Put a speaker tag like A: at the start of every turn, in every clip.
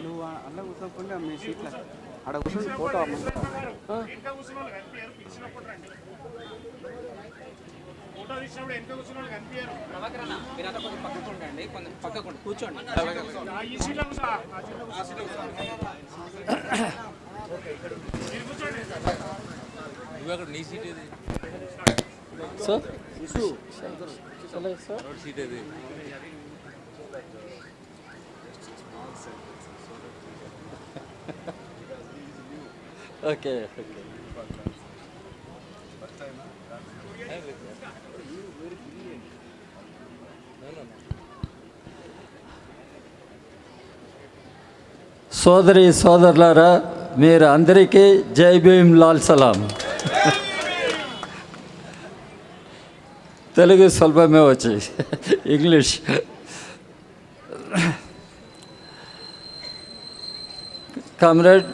A: నువ్వు అల్ల కూర్చోకుండా మీ సీట్ల ఆడ కూర్చొని ఫోటో కూర్చోండి.
B: నీ సీట్ ఏది
A: సార్?
B: సీట్ ఏది?
A: ఓకే. సోదరి సోదరులారా, మీరు అందరికీ జై భీమ్ లాల్ సలాం. తెలుగు స్వల్పమే వచ్చి English. Comrade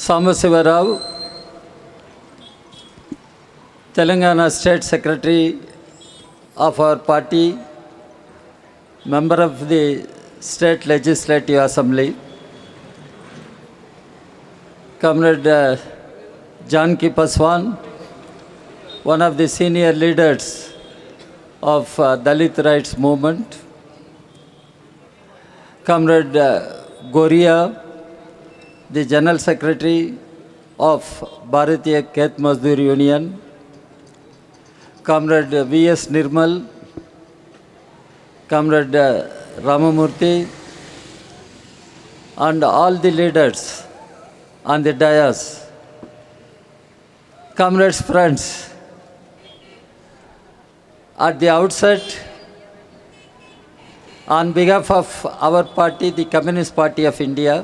A: Sambasivarao, Telangana State Secretary of our party, member of the State Legislative Assembly. Comrade Janki Paswan, one of the senior leaders of Dalit Rights Movement. Comrade Goria, the General Secretary of Bharatiya Khet Mazdoor Union. Comrade V.S. Nirmal, Comrade Ramamurthy, and all the leaders on the dais. Comrades, friends, at the outset, on behalf of our party, the Communist Party of India,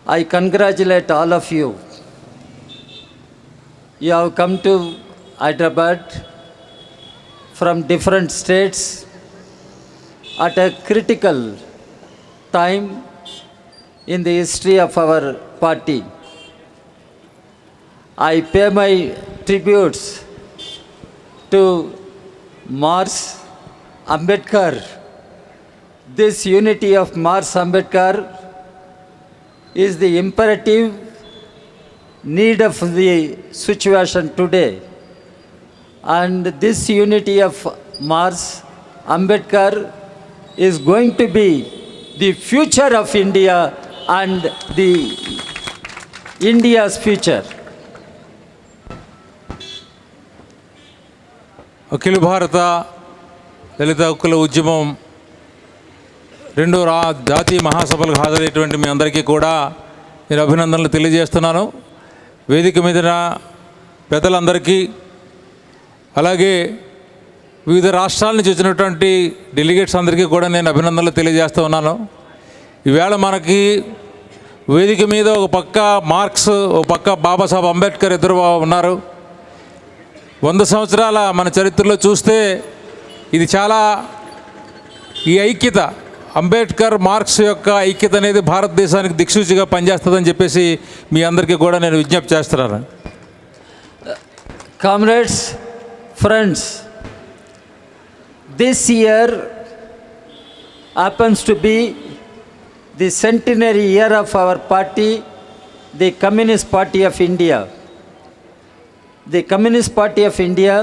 A: I congratulate all of you. You have come to Hyderabad from different states at a critical time in the history of our party. I pay my tributes to Mars Ambedkar. This unity of Mars Ambedkar is the imperative need of the situation today, and this unity of Mars Ambedkar is going to be the future of India and the India's future.
B: అఖిల భారత దళిత హక్కుల ఉద్యమం రెండో జాతీయ మహాసభలకు హాజరైనటువంటి మీ అందరికీ కూడా నేను అభినందనలు తెలియజేస్తున్నాను. వేదిక మీద పెద్దలందరికీ, అలాగే వివిధ రాష్ట్రాల నుంచి వచ్చినటువంటి డెలిగేట్స్ అందరికీ కూడా నేను అభినందనలు తెలియజేస్తూ ఉన్నాను. ఈవేళ మనకి వేదిక మీద ఒక పక్క మార్క్స్, ఒక పక్క బాబాసాహెబ్ అంబేద్కర్ ఇద్దరు ఉన్నారు. 100 సంవత్సరాల మన చరిత్రలో చూస్తే ఇది చాలా, ఈ ఐక్యత, అంబేద్కర్ మార్క్స్ యొక్క ఐక్యత అనేది భారతదేశానికి దిక్సూచిగా పనిచేస్తుందని చెప్పేసి మీ అందరికీ కూడా నేను విజ్ఞప్తి చేస్తున్నాను.
A: Comrades, friends, this year happens to be the centenary year of our party, the Communist Party of India. The Communist Party of India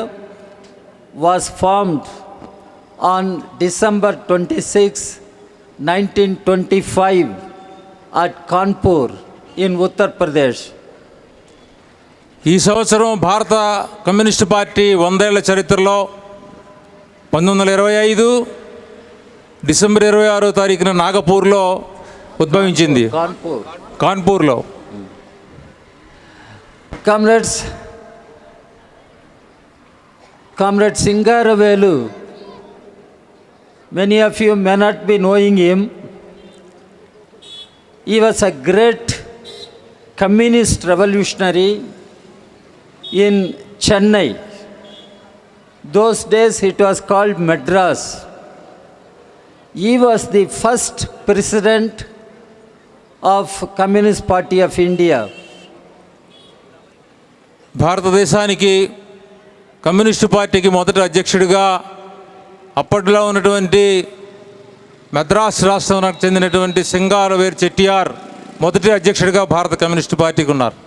A: was formed on December 26, 1925 at Kanpur in Uttar Pradesh.
B: ఈ సంవత్సరం భారత communist party 100 ఏళ్ల చరిత్రలో 1925 December 26వ తారీఖున నాగపూర్లో ఉద్భవించింది, కాన్పూర్లో.
A: Comrade Singaravelu, many of you may not be knowing him. He was a great communist revolutionary in Chennai. Those days it was called Madras. He was the first president of Communist Party of India.
B: భారతదేశానికి communist పార్టీకి మొదటి అధ్యక్షుడిగా అప్పట్లో ఉన్నటువంటి మద్రాస్ రాష్ట్రానికి చెందినటువంటి సింగారవేర్ చెట్టియార్ మొదటి అధ్యక్షుడిగా భారత కమ్యూనిస్టు పార్టీకి ఉన్నారు.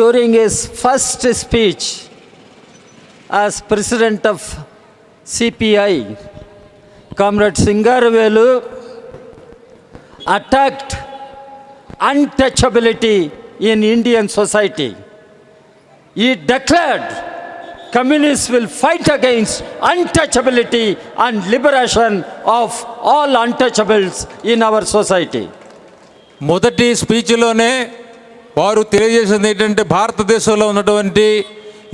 A: During his first speech as president of CPI, Comrade Singaravelu attacked untouchability in Indian society. He declared communists will fight against untouchability and liberation of all untouchables in our society.
B: మొదటి స్పీచ్లోనే వారు తెలియజేసింది ఏంటంటే భారతదేశంలో ఉన్నటువంటి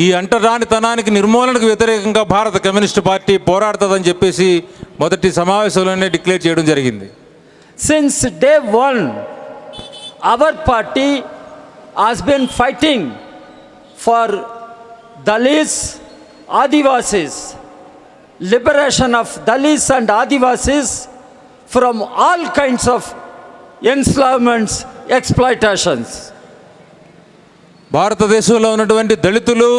B: ఈ అంటరానితనానికి నిర్మూలనకు వ్యతిరేకంగా భారత కమ్యూనిస్టు పార్టీ పోరాడుతుందని చెప్పేసి మొదటి సమావేశంలోనే డిక్లేర్ చేయడం జరిగింది.
A: Since day one, our party has been fighting for Dalits, Adivasis, liberation of Dalits and Adivasis from all kinds of enslavements, exploitations.
B: భారతదేశంలో ఉన్నటువంటి దళితులు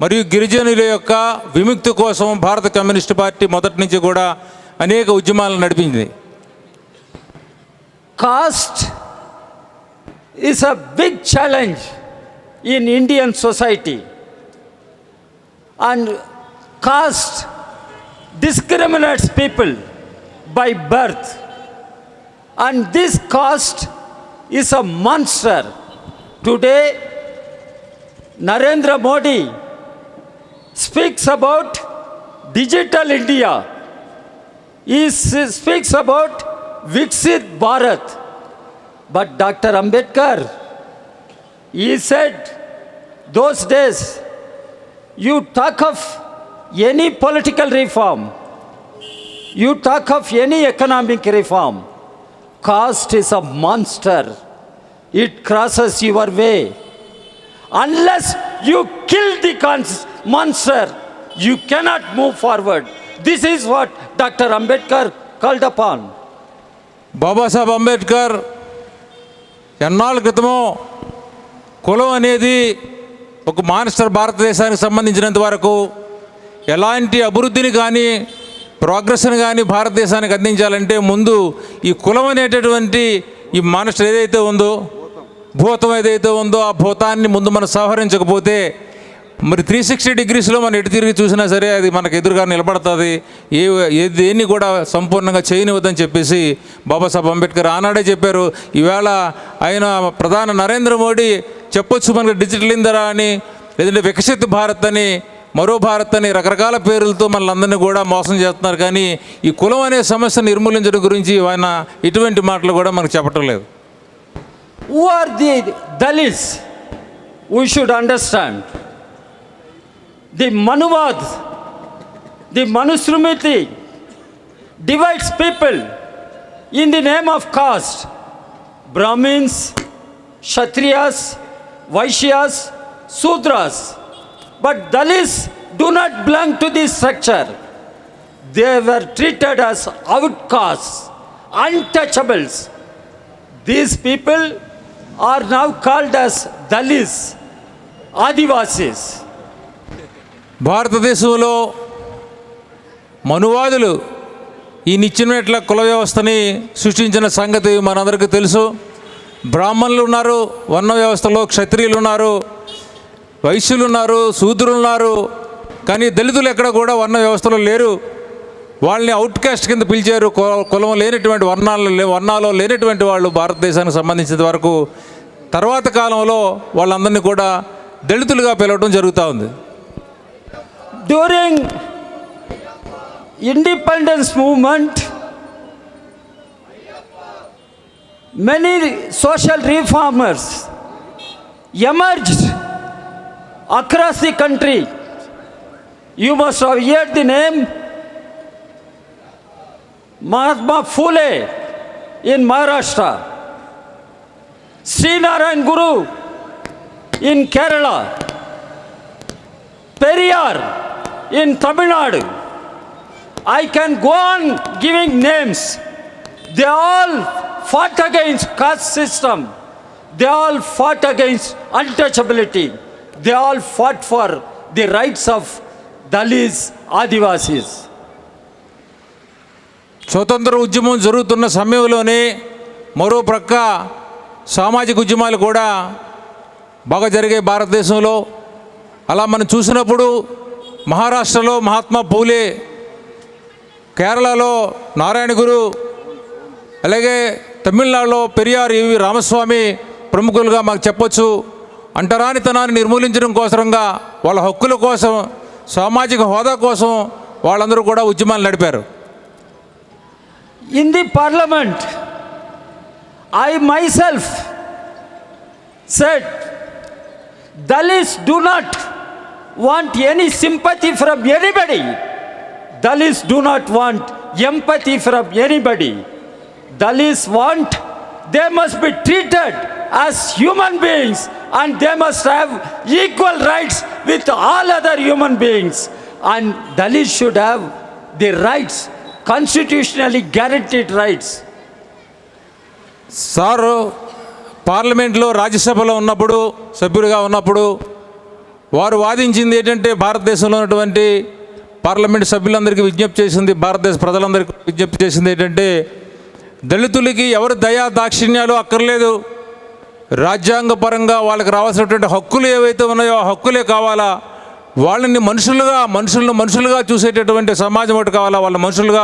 B: మరియు గిరిజనుల యొక్క విముక్తి కోసం భారత కమ్యూనిస్టు పార్టీ మొదటి నుంచి కూడా అనేక ఉద్యమాలను నడిపించింది.
A: Caste is a big challenge in Indian society, and caste discriminates people by birth, and this caste is a monster. Today Narendra Modi speaks about digital India. He speaks about Viksit Bharat. But Dr. Ambedkar, he said those days, you talk of any political reform, you talk of any economic reform, caste is a monster. It crosses your way. Unless you kill the monster, you cannot move forward. This is what Dr. Ambedkar called upon.
B: Babasaheb Ambedkar ఎన్నాళ్ళ క్రితమో కులం అనేది ఒక monster భారతదేశానికి సంబంధించినంత వరకు ఎలాంటి అభివృద్ధిని కానీ ప్రోగ్రెస్ని కానీ భారతదేశానికి అందించాలంటే ముందు ఈ కులం అనేటటువంటి ఈ మాన్స్టర్ ఏదైతే ఉందో, భూతం ఏదైతే ఉందో, ఆ భూతాన్ని ముందు మనం సంహరించకపోతే మరి 360 డిగ్రీస్లో మనం ఎటు తిరిగి చూసినా సరే అది మనకు ఎదురుగా నిలబడుతుంది, దేన్ని కూడా సంపూర్ణంగా చేయనివద్దని చెప్పేసి బాబాసాహెబ్ అంబేద్కర్ ఆనాడే చెప్పారు. ఈవేళ ఆయన ప్రధాని నరేంద్ర మోడీ చెప్పొచ్చు మనకు డిజిటల్ ఇందిరా అని, లేదంటే వికసిత్ భారత్ అని, మరో భారత్ అని రకరకాల పేర్లతో మనల్ని కూడా మోసం చేస్తున్నారు. కానీ ఈ కులం అనే సమస్యను నిర్మూలించడం గురించి ఆయన ఇటువంటి మాటలు కూడా మనకు చెప్పటం లేదు.
A: Who are the Dalits? We should understand. The Manuvad, the Manusmriti divides people in the name of caste. Brahmins, Kshatriyas, Vaishyas, Sudras. But Dalits do not belong to this structure. They were treated as outcasts, untouchables. These people are now called as Dalits, Adivasis.
B: భారతదేశంలో మనువాదులు ఈ నిచ్చెనమెట్ల కుల వ్యవస్థని సృష్టించిన సంగతి మనందరికీ తెలుసు. బ్రాహ్మణులు ఉన్నారు వర్ణ వ్యవస్థలో, క్షత్రియులు ఉన్నారు, వైశ్యులు ఉన్నారు, శూద్రులు ఉన్నారు. కానీ దళితులు ఎక్కడ కూడా వర్ణ వ్యవస్థలో లేరు. వాళ్ళని అవుట్కాస్ట్ కింద పిలిచారు. కులం లేనటువంటి వర్ణాల్లో లేనటువంటి వాళ్ళు భారతదేశానికి సంబంధించిన వరకు తర్వాత కాలంలో వాళ్ళందరినీ కూడా దళితులుగా పిలవడం జరుగుతూ ఉంది.
A: During independence movement, many social reformers emerged across the country. You must have heard the name Mahatma Phule in Maharashtra, Srinarayan Guru in Kerala, Periyar in Tamil Nadu. I can go on giving names. They all fought against caste system. They all fought against untouchability. They all fought for the rights of Dalits, Adivasis.
B: స్వతంత్ర ఉద్యమం జరుగుతున్న సమయంలోనే మరో ప్రక్క సామాజిక ఉద్యమాలు కూడా బాగా జరిగాయి భారతదేశంలో. అలా మనం చూసినప్పుడు మహారాష్ట్రలో మహాత్మా పూలే, కేరళలో నారాయణ గురు, అలాగే తమిళనాడులో పెరియార్ ఈవి రామస్వామి ప్రముఖులుగా మాకు చెప్పొచ్చు. అంటరానితనాన్ని నిర్మూలించడం కోసంగా, వాళ్ళ హక్కుల కోసం, సామాజిక హోదా కోసం వాళ్ళందరూ కూడా ఉద్యమాలు నడిపారు.
A: In the parliament, I myself said, Dalits do not want any sympathy from anybody. Dalits do not want empathy from anybody. Dalits want, they must be treated as human beings and they must have equal rights with all other human beings. And Dalits should have the rights, constitutionally guaranteed rights.
B: Sir పార్లమెంట్లో రాజ్యసభలో ఉన్నప్పుడు, సభ్యుడిగా ఉన్నప్పుడు వారు వాదించింది ఏంటంటే, భారతదేశంలో ఉన్నటువంటి parliament సభ్యులందరికీ విజ్ఞప్తి చేసింది, భారతదేశ ప్రజలందరికీ విజ్ఞప్తి చేసింది ఏంటంటే, దళితులకి ఎవరు దయా దాక్షిణ్యాలు అక్కర్లేదు. రాజ్యాంగపరంగా వాళ్ళకి రావాల్సినటువంటి హక్కులు ఏవైతే ఉన్నాయో ఆ హక్కులే కావాలా. వాళ్ళని మనుషులుగా చూసేటటువంటి సమాజం ఒకటి కావాలా. వాళ్ళ మనుషులుగా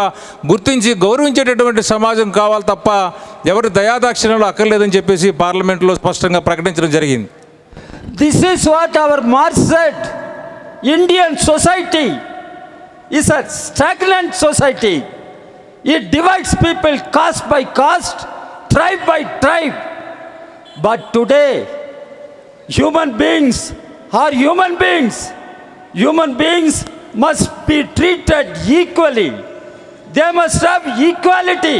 B: గుర్తించి గౌరవించేటటువంటి సమాజం కావాలి తప్ప ఎవరు దయాదాక్షిణ్యాలు అక్కర్లేదని చెప్పేసి పార్లమెంట్లో స్పష్టంగా ప్రకటించడం జరిగింది.
A: This is what our Marx said. Indian society is a stagnant society. It divides people caste by caste, tribe by tribe. But today, human beings are human beings. Human beings must be treated equally. They must have equality.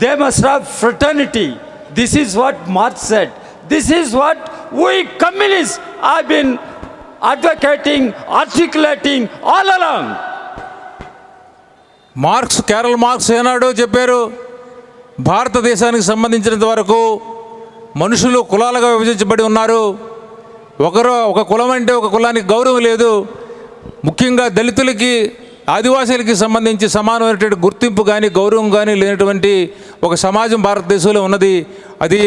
A: They must have fraternity. This is what Marx said. This is what we communists have been advocating, articulating all along.
B: Kerala marks ఏనాడో చెప్పారు, భారతదేశానికి సంబంధించినంత వరకు మనుషులు కులాలుగా విభజించబడి ఉన్నారు. ఒక కులం అంటే ఒక కులానికి గౌరవం లేదు. ముఖ్యంగా దళితులకి, ఆదివాసీలకి సంబంధించి సమానమైనటువంటి గుర్తింపు కానీ గౌరవం కానీ లేనటువంటి ఒక సమాజం భారతదేశంలో ఉన్నది. అది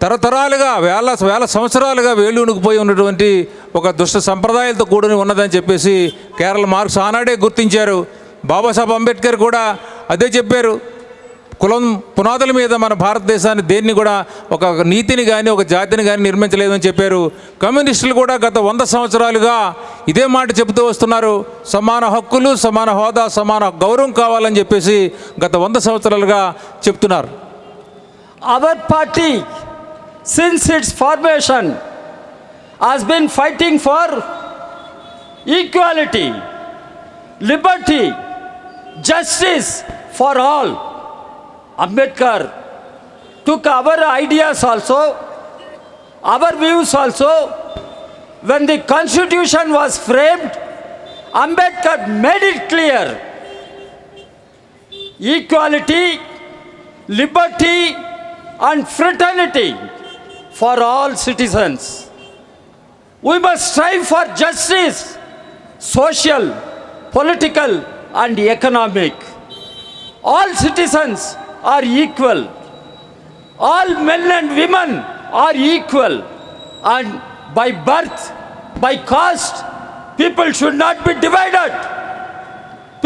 B: తరతరాలుగా వేల సంవత్సరాలుగా వేళ్ళూనుకుపోయి ఉన్నటువంటి ఒక దుష్ట సంప్రదాయాలతో కూడి ఉన్నదని చెప్పేసి కేరళ మార్క్స్ ఆనాడే గుర్తించారు. బాబాసాహెబ్ అంబేద్కర్ కూడా అదే చెప్పారు. కులం పునాదుల మీద మన భారతదేశాన్ని దేన్ని కూడా ఒక నీతిని కానీ ఒక జాతిని కానీ నిర్మించలేదని చెప్పారు. కమ్యూనిస్టులు కూడా గత 100 సంవత్సరాలుగా ఇదే మాట చెబుతూ వస్తున్నారు. సమాన హక్కులు, సమాన హోదా, సమాన గౌరవం కావాలని చెప్పేసి గత 100 సంవత్సరాలుగా చెప్తున్నారు.
A: Our party, since its formation, has been fighting for equality, liberty, justice for all. Ambedkar took our ideas also, our views also. When the constitution was framed, Ambedkar made it clear: equality, liberty and fraternity for all citizens. We must strive for justice, social, political and economic. All citizens are equal. All men and women are equal. And by birth, by caste, people should not be divided.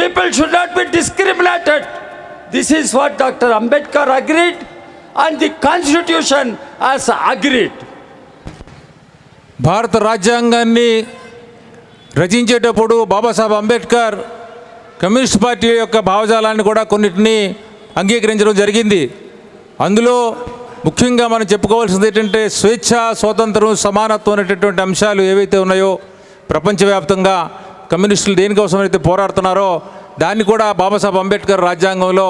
A: People should not be discriminated. This is what Dr. Ambedkar agreed and the Constitution has agreed.
B: భారత రాజ్యాంగాన్ని రచించేటప్పుడు Babasaheb Ambedkar communist party యొక్క భావజాలాన్ని కూడా కొన్నిటిని అంగీకరించడం జరిగింది. అందులో ముఖ్యంగా మనం చెప్పుకోవాల్సింది ఏంటంటే, స్వేచ్ఛ, స్వాతంత్రం, సమానత్వం అనేటటువంటి అంశాలు ఏవైతే ఉన్నాయో ప్రపంచవ్యాప్తంగా కమ్యూనిస్టులు దేనికోసం అయితే పోరాడుతున్నారో దాన్ని కూడా బాబాసాహెబ్ అంబేద్కర్ రాజ్యాంగంలో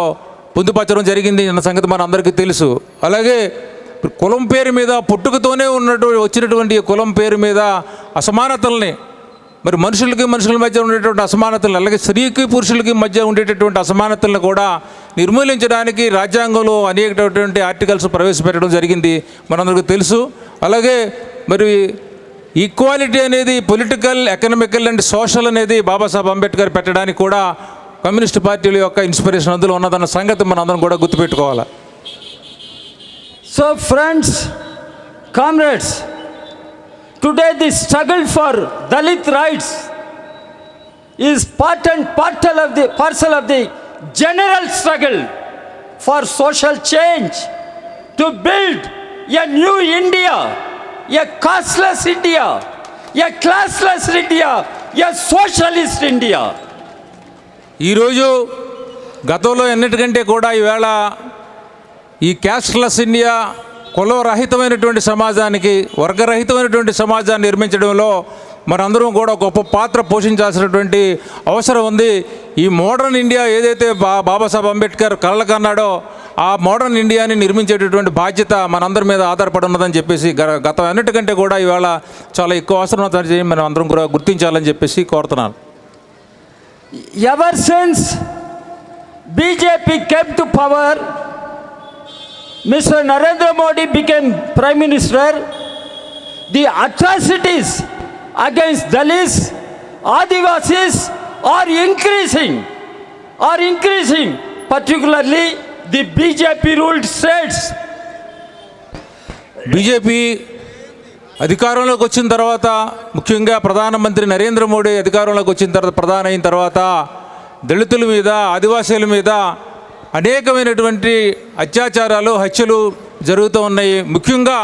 B: పొందుపరచడం జరిగింది అన్న సంగతి మన అందరికీ తెలుసు. అలాగే కులం పేరు మీద, పుట్టుకతోనే వచ్చినటువంటి కులం పేరు మీద అసమానతల్ని, మరి మనుషుల మధ్య ఉండేటువంటి అసమానతలు, అలాగే స్త్రీకి పురుషులకి మధ్య ఉండేటటువంటి అసమానతలను కూడా నిర్మూలించడానికి రాజ్యాంగంలో అనేకటువంటి ఆర్టికల్స్ ప్రవేశపెట్టడం జరిగింది, మనందరికీ తెలుసు. అలాగే మరి ఈక్వాలిటీ అనేది పొలిటికల్, ఎకనామికల్ అండ్ సోషల్ అనేది బాబాసాహెబ్ అంబేద్కర్ పెట్టడానికి కూడా కమ్యూనిస్ట్ పార్టీల యొక్క ఇన్స్పిరేషన్ అందులో ఉన్నదన్న సంగతి మనందరం కూడా గుర్తుపెట్టుకోవాలి.
A: So friends, comrades, today the struggle for Dalit rights is part and parcel of the general struggle for social change to build a new India, a casteless India, a classless India, a socialist India.
B: ఈరోజు గతంలో ఎన్నిటికంటే కూడా ఈవేళ ఈ casteless India, కులరహితమైనటువంటి సమాజానికి, వర్గరహితమైనటువంటి సమాజాన్ని నిర్మించడంలో మనందరం కూడా గొప్ప పాత్ర పోషించాల్సినటువంటి అవసరం ఉంది. ఈ మోడర్న్ ఇండియా ఏదైతే బాబాసాహెబ్ అంబేద్కర్ కలలు ఆ మోడర్న్ ఇండియాని నిర్మించేటటువంటి బాధ్యత మనందరి మీద ఆధారపడి ఉన్నదని చెప్పేసి గతం అన్నిటికంటే కూడా ఇవాళ చాలా ఎక్కువ అవసరం ఉందని మనం అందరం కూడా గుర్తించాలని చెప్పేసి కోరుతున్నాను.
A: Ever since BJP came to power, Mr. Narendra Modi became Prime Minister, the atrocities against Dalits, Adivasis are increasing, particularly the BJP ruled states.
B: BJP అధికారంలోకి వచ్చిన తర్వాత, ముఖ్యంగా ప్రధానమంత్రి నరేంద్ర మోడీ అధికారంలోకి వచ్చిన తర్వాత, ప్రధాని అయిన తర్వాత దళితుల మీద, ఆదివాసీల మీద అనేకమైనటువంటి అత్యాచారాలు, హత్యలు జరుగుతూ ఉన్నాయి. ముఖ్యంగా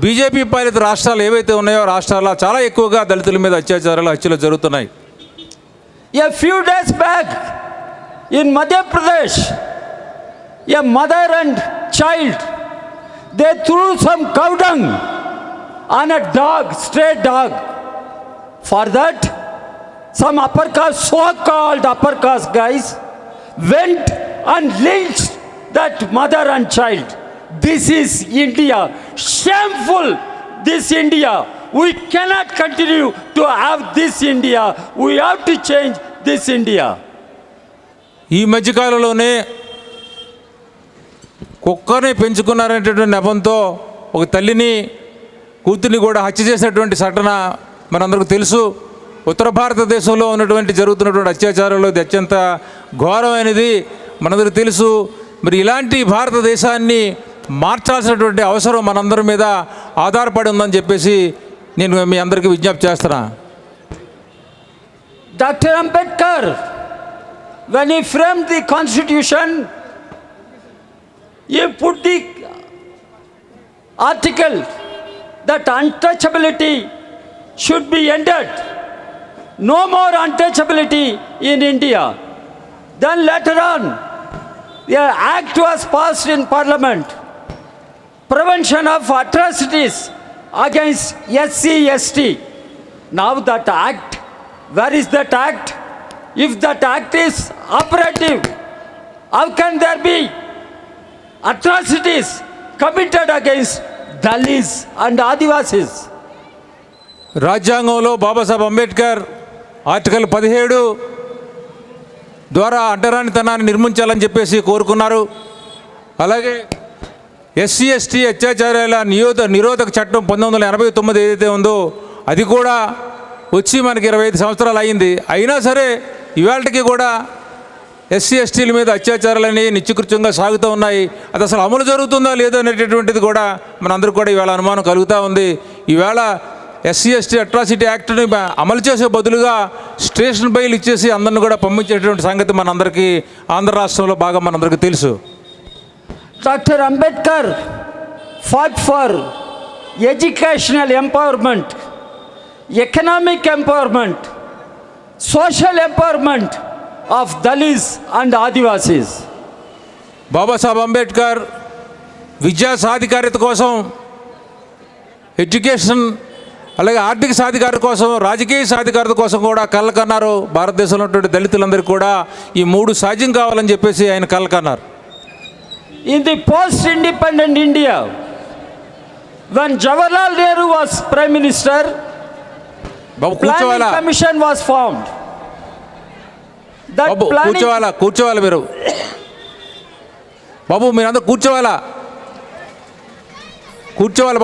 B: బీజేపీ పాలిత రాష్ట్రాలు ఏవైతే ఉన్నాయో రాష్ట్రాల్లో చాలా ఎక్కువగా దళితుల మీద అత్యాచారాలు, హత్యలు జరుగుతున్నాయి.
A: A few days back in Madhya Pradesh, a mother and child, they threw some cow dung on a dog, stray dog. For that, some upper caste, so-called upper caste guys went and lynched that mother and child. This is India. Shameful, this India. We cannot continue to have this India. We have to change this India.
B: ఈ మధ్యకాలంలోనే కుక్కని పెంచుకున్నారనేటువంటి నెపంతో ఒక తల్లిని, కూతుర్ని కూడా హత్య చేసినటువంటి సంఘటన మనందరికీ తెలుసు. ఉత్తర భారతదేశంలో ఉన్నటువంటి జరుగుతున్నటువంటి అత్యాచారాలు ఇది అత్యంత ఘోరమైనది మనందరికీ తెలుసు. మరి ఇలాంటి భారతదేశాన్ని మార్చాల్సినటువంటి అవసరం మనందరి మీద ఆధారపడి ఉందని చెప్పేసి నేను మీ అందరికీ విజ్ఞప్తి చేస్తున్నా.
A: Dr. Ambedkar, when he framed the constitution, he put the article that untouchability should be ended. No more untouchability in India. Then later on, the act was passed in Parliament. Prevention of atrocities against SC/ST. Now that act, where is that act? If that act is operative, how can there be atrocities committed against Dalits and Adivasis?
B: రాజ్యాంగంలో Babasaheb Ambedkar article 17 ద్వారా అంటరానితనాన్ని నిర్మించాలని చెప్పేసి కోరుకున్నారు. అలాగే SC/ST అత్యాచారాల నిరోధక చట్టం 1989 ఏదైతే ఉందో అది కూడా వచ్చి మనకి 25 సంవత్సరాలు అయింది. అయినా సరే ఇవాళకి కూడా SC/STల మీద అత్యాచారాలని నిత్యకృత్యంగా సాగుతూ ఉన్నాయి. అది అసలు అమలు జరుగుతుందా లేదో అనేటటువంటిది కూడా మనందరికీ కూడా ఇవాళ అనుమానం కలుగుతూ ఉంది. ఈవేళ SC/ST అట్రాసిటీ యాక్ట్ని అమలు చేసే బదులుగా స్టేషన్ బెయిల్ ఇచ్చేసి అందరిని కూడా పంపించేటువంటి సంగతి మనందరికీ ఆంధ్ర రాష్ట్రంలో బాగా మనందరికీ తెలుసు.
A: Dr. Ambedkar fought for educational empowerment, economic empowerment, social empowerment of Dalits and Adivasis.
B: Babasaheb Ambedkar విద్యా సాధికారత కోసం, ఎడ్యుకేషన్, అలాగే ఆర్థిక సాధికారత కోసం, రాజకీయ సాధికారత కోసం కూడా కలకన్నారు. భారతదేశంలో ఉన్నటువంటి దళితులందరికీ కూడా ఈ 3 సాధ్యం కావాలని చెప్పేసి ఆయన కలకన్నారు.
A: In the post-independent India, when Jawaharlal Nehru was Prime Minister, planning commission was formed.
B: బాబు కూర్చోవాలా మీరు బాబు మీరందరూ కూర్చోవాలా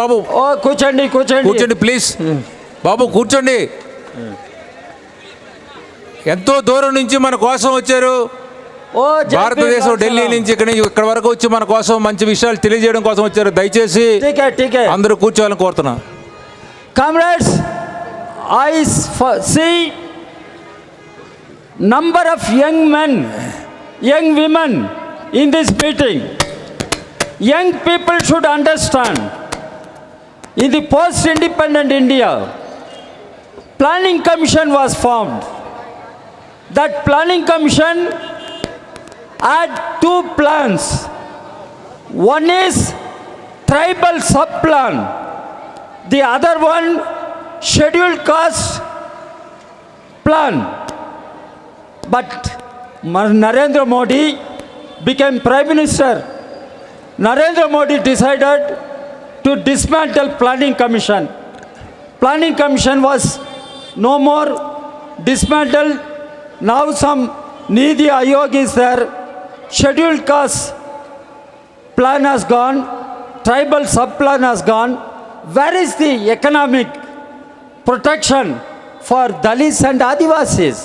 B: బాబు. కూర్చోండి ప్లీజ్ బాబు, కూర్చోండి. ఎంతో దూరం నుంచి మన కోసం వచ్చారు.
A: ఓ
B: భారతదేశం ఢిల్లీ నుంచి ఇక్కడ వరకు వచ్చి మన కోసం మంచి విషయాలు తెలియజేయడం కోసం వచ్చారు. దయచేసి అందరూ కూర్చోవాలని కోరుతున్నాం.
A: Comrades, I see number of young men, young women in this meeting. Young people should understand, in the post-independent India, Planning Commission was formed. That Planning Commission had two plans. One is tribal sub-plan. The other one, scheduled caste plan. But Narendra Modi became Prime Minister. Narendra Modi decided to dismantle Planning Commission. Planning Commission was no more dismantled. Now some Nidhi Ayog is there. Scheduled caste plan has gone. Tribal sub-plan has gone. Where is the economic protection for Dalits and Adivasis?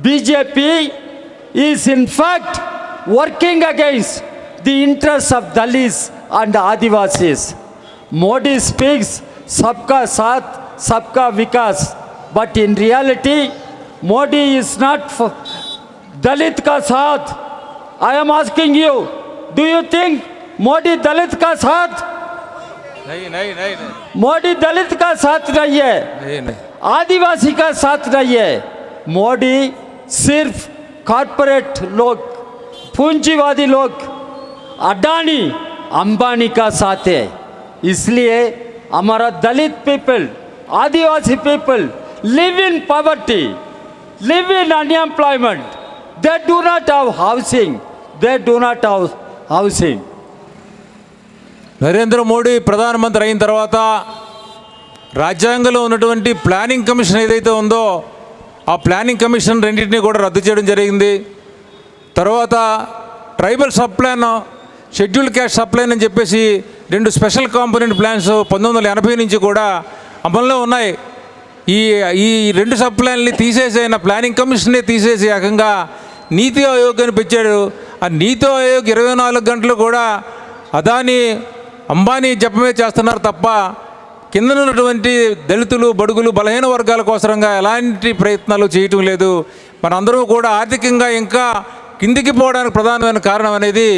A: BJP is in fact working against the interests of Dalits and Adivasis. Modi speaks Sabka Saath, Sabka Vikas. But in reality, Modi is not for Dalit ka saath. I am asking you, do you think Modi Dalit ka saath?
B: नहीं.
A: मोदी दलित का साथ नहीं है, आदिवासी का साथ नहीं है. मोदी सिर्फ कॉर्पोरेट लोग, पूंजीवादी लोग, अडानी अंबानी का साथ है. इसलिए हमारा Dalit people, Adivasi people live in poverty, live in unemployment. They do not have housing. They do not have housing.
B: Narendra Modi ప్రధానమంత్రి అయిన తర్వాత రాజ్యాంగంలో ఉన్నటువంటి ప్లానింగ్ కమిషన్ ఏదైతే ఉందో ఆ ప్లానింగ్ కమిషన్ రెండింటినీ కూడా రద్దు చేయడం జరిగింది. తర్వాత tribal sub plan, schedule caste sub plan అని చెప్పేసి రెండు స్పెషల్ కాంపోనెంట్ ప్లాన్స్ 1980 నుంచి కూడా అమల్లో ఉన్నాయి. ఈ రెండు సబ్ ప్లాన్ని తీసేసిన ప్లానింగ్ కమిషన్నే తీసేసి ఏకంగా నీతి ఆయోగ్ అని పెట్టాడు. ఆ నీతి ఆయోగ్ 24 గంటలు కూడా అదాని అంబానీ జపమే చేస్తున్నారు తప్ప కింద ఉన్నటువంటి దళితులు, బడుగులు, బలహీన వర్గాల కోసరంగా ఎలాంటి ప్రయత్నాలు చేయటం లేదు. మనందరూ కూడా ఆర్థికంగా ఇంకా కిందికి పోవడానికి ప్రధానమైన కారణం అనేది